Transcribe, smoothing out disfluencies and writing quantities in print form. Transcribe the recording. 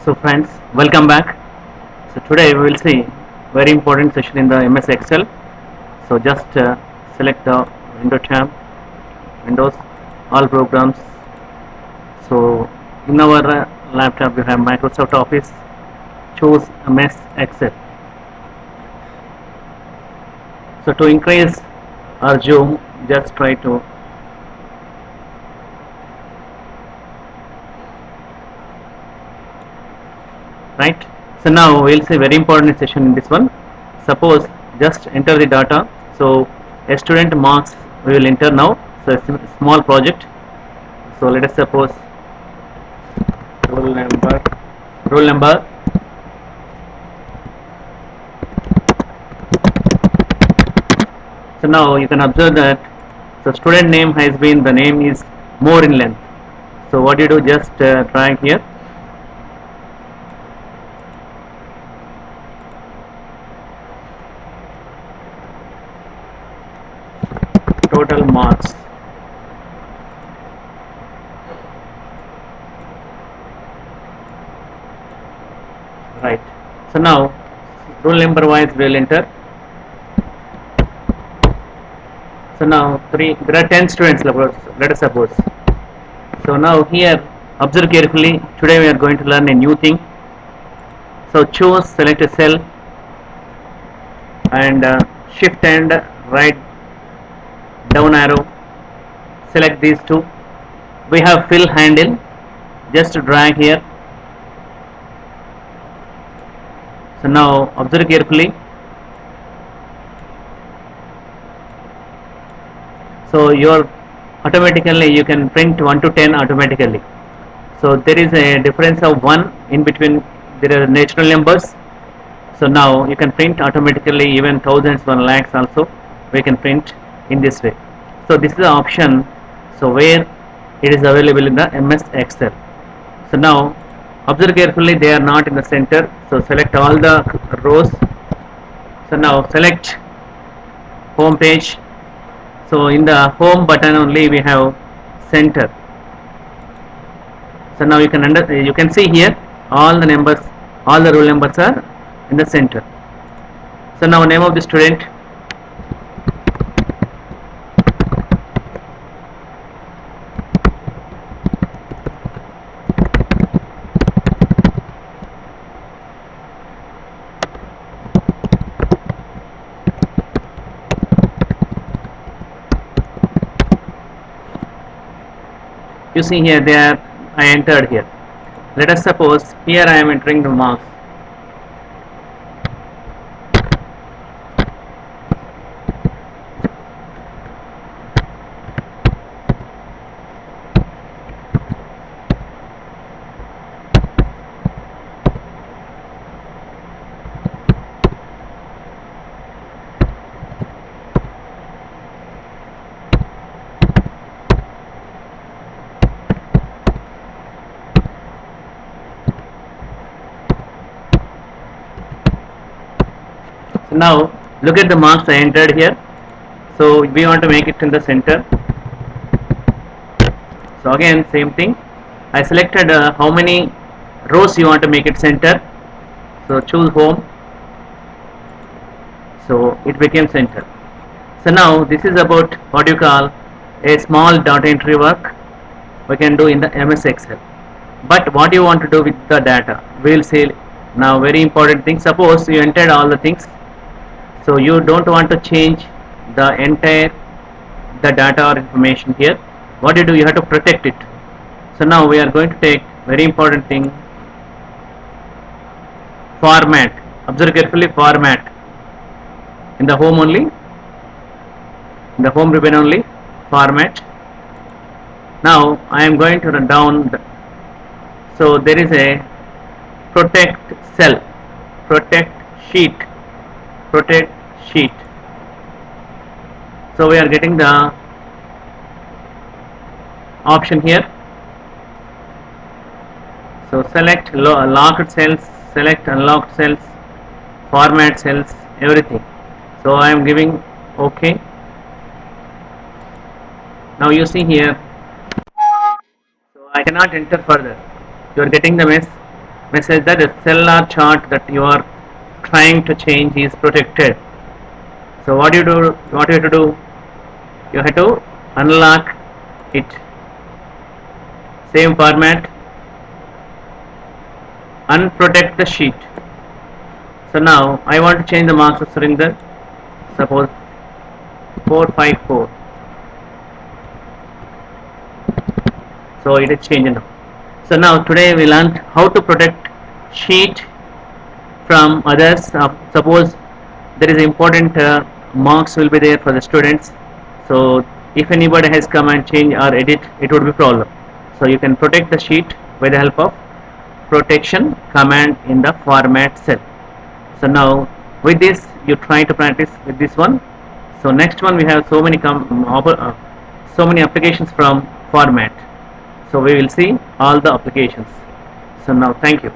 So friends, welcome back. So today we will see very important session in the MS Excel. So just select the window tab, Windows, all programs. So in our laptop we have Microsoft Office. Choose MS Excel. So to increase our zoom, just try to right. So now we'll see very important session in this one. Suppose just enter the data. So a student marks we will enter now. So a small project. So let us suppose roll number, roll number. So now you can observe that so student name has been, the name is more in length. So what you do, just drag here. Total marks. Right. So now roll number wise we will enter. So now there are 10 students, let us suppose. So now here observe carefully. Today we are going to learn a new thing. So choose, select a cell and shift and right down arrow. Select these two. We have fill handle. Just drag here. So now observe carefully. So your automatically you can print 1 to 10 automatically. So there is a difference of 1 in between. There are natural numbers. So now you can print automatically even thousands, 1 lakhs also we can print in this way. So this is the option. So where it is available in the MS Excel. So now observe carefully, they are not in the center. So select all the rows. So now select home page. So in the home button only we have center. So now you can see here all the numbers, all the roll numbers are in the center. So now name of the student. You see here there I entered here. Let us suppose here I am entering the marks. So now look at the marks I entered here. So we want to make it in the center. So again same thing. I selected how many rows you want to make it center. So choose home. So it became center. So now this is about what you call a small data entry work we can do in the MS Excel. But what you want to do with the data, we will see now. Very important thing. Suppose you entered all the things. So you don't want to change the entire the data or information here. What you do, you have to protect it. So now we are going to take very important thing, format. Observe carefully, format in the home only, in the home ribbon only, format. Now I am going to run down so there is a protect cell, protect sheet, protect sheet. So we are getting the option here. So select locked cells, select unlocked cells, format cells, everything. So I am giving OK. Now you see here, so I cannot enter further. You are getting the mess. message that the cell or chart that you are trying to change is protected. So what you do, what you have to do, you have to unlock it, same format, unprotect the sheet. So now I want to change the marks of Surinder, suppose 454. So it is changed now. So now today we learned how to protect sheet from others. Suppose there is important marks will be there for the students. So if anybody has come and change or edit, it would be problem. So you can protect the sheet by the help of protection command in the format cell. So now with this you try to practice with this one. So next one we have so many so many applications from format. So we will see all the applications. So now thank you.